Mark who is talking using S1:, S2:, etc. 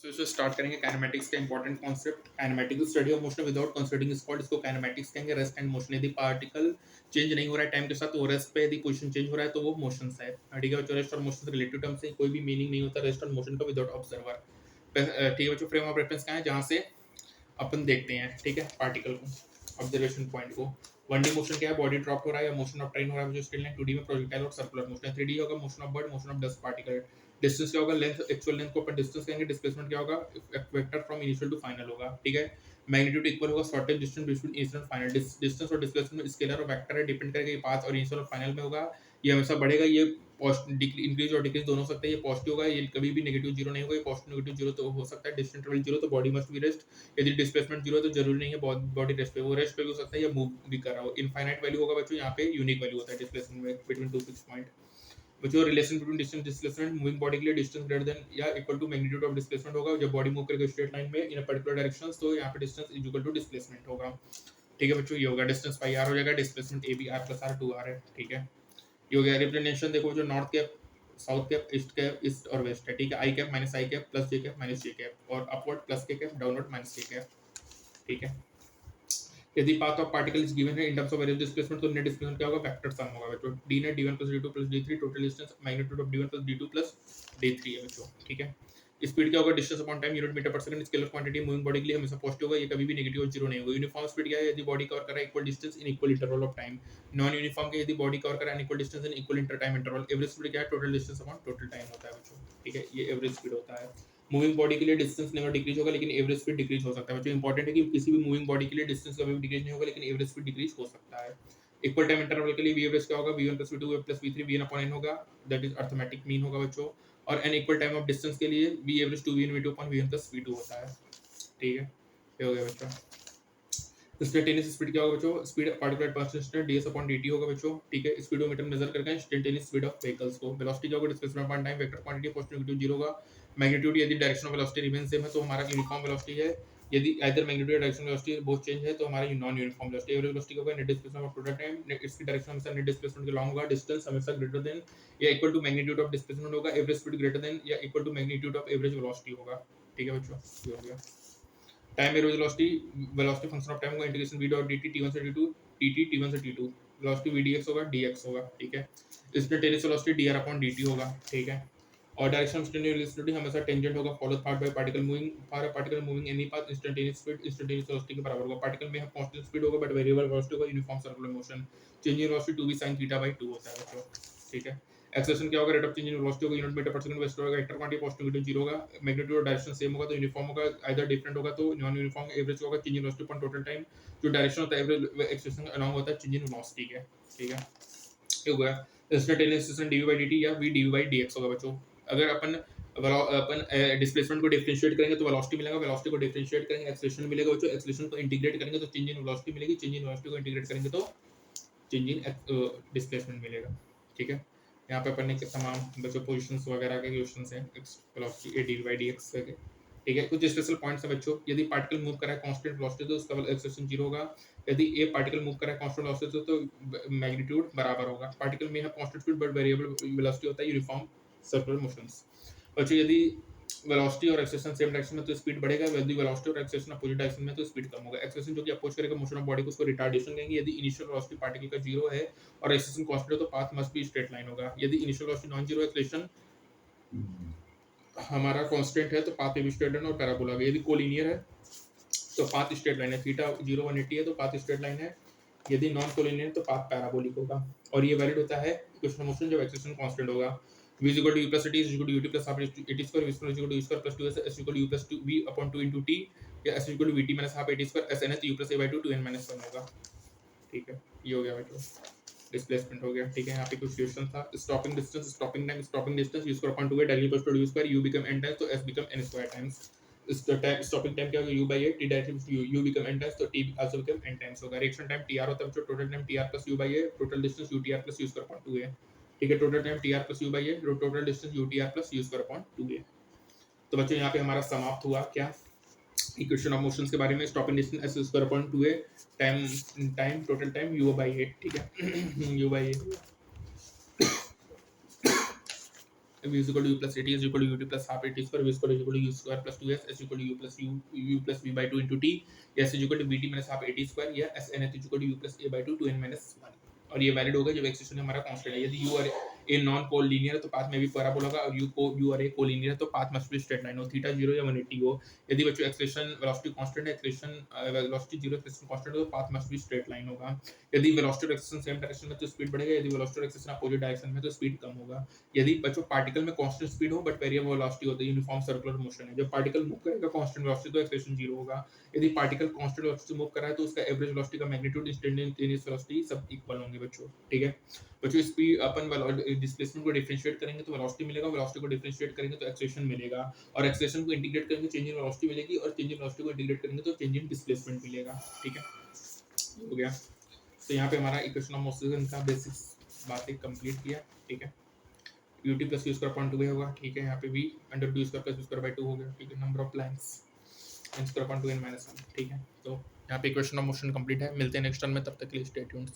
S1: तो इससे स्टार्ट करेंगे काइनेमैटिक्स का important concept. Kinematic study of motion without considering spot, इसको काइनेमैटिक्स कहेंगे। रेस्ट एंड मोशन, यदि पार्टिकल चेंज नहीं हो रहा है टाइम के साथ तो रेस्ट पे, यदि पोजीशन चेंज हो रहा है तो वो मोशंस है। ठीक है बच्चों, रेस्ट और मोशन रिलेटिव टर्म से कोई भी मीनिंग नहीं होता रेस्ट और मोशन का विदाउट ऑब्जर्वर। ठीक है बच्चों, फ्रेम ऑफ रेफरेंस कहाँ है, जहाँ से अपन देखते हैं ठीक है पार्टिकल को, ऑब्जर्वेशन पॉइंट को। 1D मोशन क्या है, बॉडी ड्रॉप हो रहा है या मोशन ऑफ ट्रेन हो रहा है जो स्ट्रेट लाइन। 2D में प्रोजेक्टाइल और सर्कुलर मोशन है। 3D होगा motion of bird, motion of dust particle. Distance क्या होगा, लेंथ, एक्चुअल लेंथ को अपन डिस्टेंस कहेंगे। डिस्प्लेसमेंट क्या होगा, vector from initial to final होगा। ठीक है, मैग्नीट्यूड इक्वल होगा shortest distance between initial and final. Distance और डिस्प्लेसमेंट स्केलर और वेक्टर है, डिपेंड करेगा ये पाथ और इनिशियल और फाइनल में होगा। ये हमेशा बढ़ेगा, ये इंक्रीज और डिक्रीज दोनों हो सकता है। ये पॉजिटिव होगा, ये कभी भी नेगेटिव जीरो नहीं होगा। ये पॉजिटिव नेगेटिव जीरो तो हो सकता है। डिस्टेंस ट्रेवल जीरो तो बॉडी मस्ट बी रेस्ट। यदि डिस्प्लेसमेंट जीरो है तो जरूरी नहीं है बॉडी रेस्ट पे, वो रेस्ट पे भी हो सकता है या मूव भी कर रहा हो। इनफाइनाइट वैल्यू होगा बच्चों, यहाँ पे यूनिक वैल्यू होता है डिस्प्लेसमेंट में बिटवीन टू फिक्स पॉइंट। बच्चों relation between distance displacement, moving body के लिए डिस्टेंस ग्रेटर देन या equal to magnitude of displacement होगा। जब बॉडी मूव करेगा स्ट्रेट लाइन में इन अ पर्टिकुलर डायरेक्शन तो यहाँ पे distance is equal to displacement होगा। ठीक है बच्चों, ये होगा डिस्टेंस पाई आर हो जाएगा, displacement a b r plus r 2 r है। ठीक है, ये हो गया रिप्रेजेंटेशन। देखो जो north cap, south cap, east और वेस्ट है। ठीक है, i cap minus i cap plus j cap minus j cap, और upward plus k cap, downward minus k cap. ठीक है, यदि path of particle is given है in terms of various displacement तो नेट डिस्प्लेसमेंट क्या होगा, vector sum होगा बच्चों। D net d1 plus d2 plus d3, total distance magnitude of d1 plus d2 plus d3 है बच्चों। ठीक है, स्पीड क्या होगा, distance upon time, unit meter per second. Scalar quantity moving body के लिए हमेशा पॉजिटिव होगा, ये कभी भी नेगेटिव और जीरो नहीं होगा। यूनिफॉर्म स्पीड क्या है, यदि बॉडी कवर कर रहा है equal distance in equal interval of time. Non uniform के यदि बॉडी कवर कर रहा है equal distance in equal inter time interval. Average speed क्या है, total distance upon total time होता है बच्चों। ठीक है, ये एवरेज स्पीड होता है। मूविंग बॉडी के लिए डिस्टेंस नेवर डिक्रीज होगा लेकिन एवरेज स्पीड डिक्रीज हो सकता है बच्चों। इंपॉर्टेंट है कि किसी भी मूविंग बॉडी के लिए डिस्टेंस कभी भी डिक्रीज नहीं होगा लेकिन एवरेज स्पीड डिक्रीज हो सकता है। इक्वल टाइम इंटरवल के लिए वी एवरेज क्या होगा, v1 plus v2 plus v3 vn upon n होगा, दैट इज अर्थमेटिक मीन होगा बच्चों। और n equal time of distance के लिए v average 2vn v2 upon vn plus v2 होता है। ठीक है, ये हो गया बच्चों। इंस्टेंटेनियस स्पीड क्या होगा बच्चों, speed particular percentage ds upon dt होगा बच्चों। ठीक है, स्पीडोमीटर मेजर करके इंस्टेंटेनियस स्पीड ऑफ व्हीकल्स को। वेलोसिटी क्या होगा, displacement upon time, vector quantity positive negative zero होगा। मैग्नीट्यूड यदि direction of velocity remain same है तो हमारा यूनिफॉर्म वेलोसिटी है। यदि आइदर मैग्नीट्यूड या डायरेक्शन वेलोसिटी बोथ चेंज है तो हमारा non uniform velocity. Average velocity होगा net displacement of total time, इसकी डायरेक्शन हमेशा नेट डिस्प्लेसमेंट के लॉन्ग होगा। डिस्टेंस हमेशा ग्रेटर देन या equal to magnitude of displacement होगा। एवरेज स्पीड ग्रेटर देन या equal to magnitude of average velocity होगा। ठीक है बच्चों, ये हो गया। Time average velocity function of time होगा, integration v dot dt t1 से t2 dt t1 से t2, वेलोसिटी v dx होगा dx होगा। ठीक है, instantaneous velocity dr upon dt होगा। ठीक है, और डायरेक्शन ऑफ इंस्टेंटेनियस वेलोसिटी हमेशा टेंजेंट होगा, followed part by particle moving, for a particle moving any path instantaneous speed instantaneous velocity के बराबर होगा। पार्टिकल में कांस्टेंट स्पीड होगा बट वेरिएबल वेलोसिटी होगा, uniform circular motion. Change in velocity 2v sin theta by 2 होता है बच्चों। ठीक है, एक्सेलेरेशन क्या होगा, rate of change in velocity होगा, unit meter per second waste होगा। Vector quantity positive negative zero होगा। मैग्नीट्यूड और डायरेक्शन सेम होगा तो यूनिफॉर्म होगा, आइदर डिफरेंट होगा तो नॉन यूनिफॉर्म। एवरेज होगा change in velocity upon total time, जो डायरेक्शन होता है एवरेज एक्सेलेरेशन अलोंग होता है चेंज इन वेलोसिटी के। ठीक है, ये हो गया। इंस्टेंटेनियस dv by dt या v dv by dx होगा बच्चों। अगर अपन डिस्प्लेसमेंट को डिफरेंशिएट करेंगे तो वेलोसिटी मिलेगा, वेलोसिटी को डिफरेंशिएट करेंगे एक्सेलरेशन मिलेगा बच्चों। एक्सेलरेशन को इंटीग्रेट करेंगे तो चेंज इन वेलोसिटी मिलेगी, चेंज इन वेलोसिटी को इंटीग्रेट करेंगे तो चेंज इन डिस्प्लेसमेंट मिलेगा। ठीक है, यहाँ पे अपन ने तमाम बच्चों पोजीशंस वगैरह के क्वेश्चंस हैं velocity a dv by dx के। ठीक है, कुछ स्पेशल पॉइंट्स हैं बच्चों। यदि पार्टिकल मूव कर रहा है कांस्टेंट वेलोसिटी तो उसका एक्सेलरेशन जीरो होगा। यदि ए पार्टिकल मूव कर रहा है कांस्टेंट वेलोसिटी तो मैग्नीट्यूड बराबर होगा। पार्टिकल में है constant speed but variable velocity होता है यूनिफॉर्म सर्कुलर मोशंस। बच्चों यदि वेलोसिटी और एक्सेलरेशन सेम डायरेक्शन में तो स्पीड बढ़ेगा, यदि वेलोसिटी और एक्सेलरेशन अपोजिट डायरेक्शन में तो स्पीड कम होगा। एक्सेलरेशन जो कि अपोज करेगा मोशन ऑफ बॉडी को उसको रिटार्डेशन कहेंगे। यदि इनिशियल वेलोसिटी पार्टिकल का जीरो है और एक्सेलरेशन कांस्टेंट है तो path must be straight line होगा। यदि initial velocity non zero, acceleration हमारा कांस्टेंट है तो पाथ भी स्ट्रेट लाइन और पैराबोला होगा। यदि कोलिनियर है तो पाथ स्ट्रेट लाइन है, थीटा 0 180 है तो पाथ स्ट्रेट लाइन है। यदि नॉन कोलिनियर तो पाथ पैराबोलिक होगा। और ये वैलिड होता है इक्वेशन ऑफ मोशन जब एक्सेलरेशन कांस्टेंट होगा। v is equal to u plus t is equal to ut plus half at square, v is equal to u square plus 2s, s equal to u plus 2 v upon 2 into t या s equal to vt minus half at square, s n है तो u plus a by 2 2n minus 1 होगा। ठीक है, ये हो गया बच्चों, डिस्प्लेसमेंट हो गया। ठीक है, यहाँ पे कुछ क्वेश्चन था। Stopping distance, stopping time, stopping distance u square upon 2a directly equals to u square, u become n times तो s become n square times. Stopping time क्या होगा, u by a, t directly u become n times तो t also become n times होगा। Reaction time tr होता है बच्चों, total time tr plus u by a, total distance utr plus u square upon 2a। ठीक है, total time tr plus u by a, total distance utr plus u square upon 2a। तो बच्चों यहाँ पे हमारा समाप्त हुआ क्या, इक्वेशन ऑफ मोशंस के बारे में। Stopping distance s square upon 2a, time total time u by a। ठीक है u by a v is equal to u plus at is equal to ut plus half at square, v is equal to u square plus 2s, s equal to u plus u plus v by 2 into t, s is equal to vt minus half at square, या s n is equal to u plus a by 2 2n minus 1। और ये valid होगा जब accession हमारा constant है। यदि you और a non collinear है तो पाथ में भी पैराबोला होगा, और यू और ए कोलिनियर है तो path must be straight line हो, थीटा 0 या 180 हो। यदि बच्चों एक्सेशन वेलोसिटी कांस्टेंट है, एक्सेशन वेलोसिटी 0 एक्सेशन कांस्टेंट है तो path must be straight line होगा। यदि वेलोसिटी और एक्सेशन सेम डायरेक्शन में तो स्पीड बढ़ेगा, यदि वेलोसिटी और एक्सेशन अपोजिट डायरेक्शन में तो स्पीड कम होगा। यदि बच्चों पार्टिकल में कांस्टेंट स्पीड हो बट वेरिएबल वेलोसिटी होती है, यूनिफॉर्म सर्कुलर मोशन है, जब पार्टिकल मूव करेगा कांस्टेंट वेलोसिटी तो एक्सेशन 0 होगा। यदि पार्टिकल कांस्टेंट वेलोसिटी से मूव कर रहा है तो उसका एवरेज वेलोसिटी का मैग्नीट्यूड, इंस्टेंटेनियस वेलोसिटी सब इक्वल होंगे बच्चों, ठीक है। बच्चों स्पीड अपन डिस्प्लेसमेंट को डिफरेंशिएट करेंगे तो वेलोसिटी मिलेगा, वेलोसिटी को डिफरेंशिएट करेंगे तो एक्सेलरेशन मिलेगा, और एक्सेलरेशन को इंटीग्रेट करेंगे चेंज इन वेलोसिटी मिलेगी, और चेंज इन वेलोसिटी को इंटीग्रेट करेंगे तो चेंज इन डिस्प्लेसमेंट मिलेगा, ठीक है। हो गया। तो यहाँ पे हमारा इक्वेशन ऑफ मोशन का बेसिक्स बातें कंप्लीट किया, ठीक है। ut plus u square upon 2 होगा, ठीक है। यहाँ पे v under d square plus u square by 2 हो गया, ठीक है। Number of Planck's n square upon 2n minus 1, ठीक है। तो यहाँ पे इक्वेशन ऑफ मोशन कंप्लीट है। मिलते हैं नेक्स्ट टर्म में, तब तक के लिए स्टे ट्यून्ड।